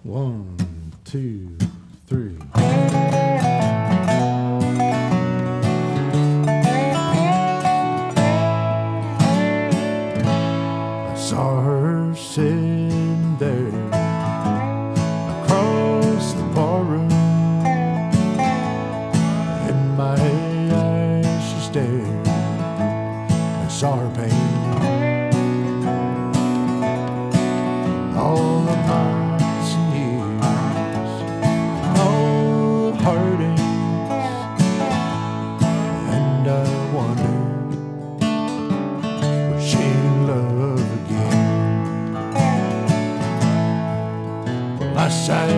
1, 2, 3. I saw her sitting there across the barroom. In my eyes she stared. I saw her pain. All the months and years, all the heartaches, and I wondered, would she love again? Well, I sat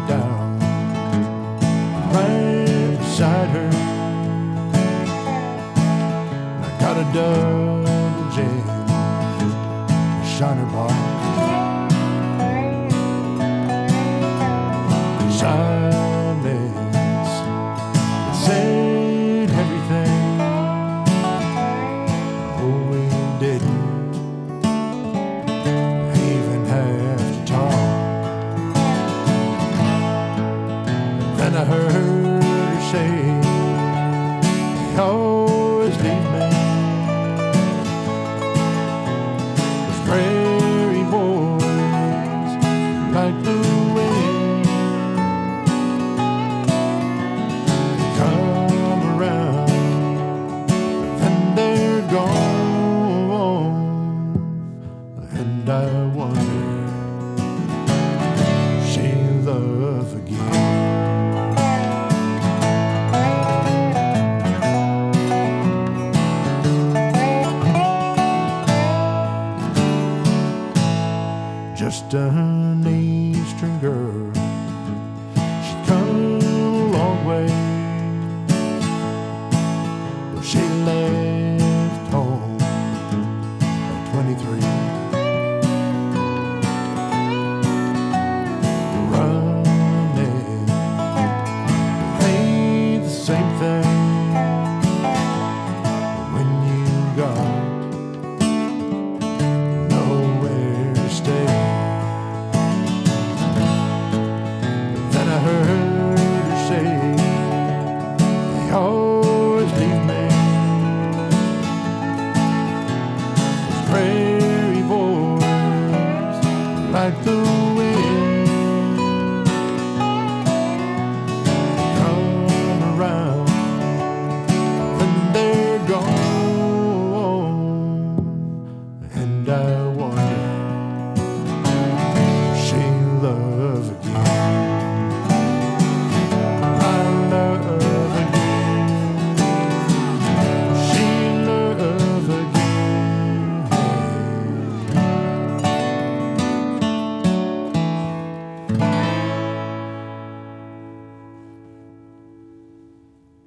down right beside her. I got a double gin, a shiner bar. Silence said everything. Oh, we didn't even have to talk. Then I heard her say, "You always leave me with prairie boys like the wind. And I wonder if she'll love again." Just an eastern girl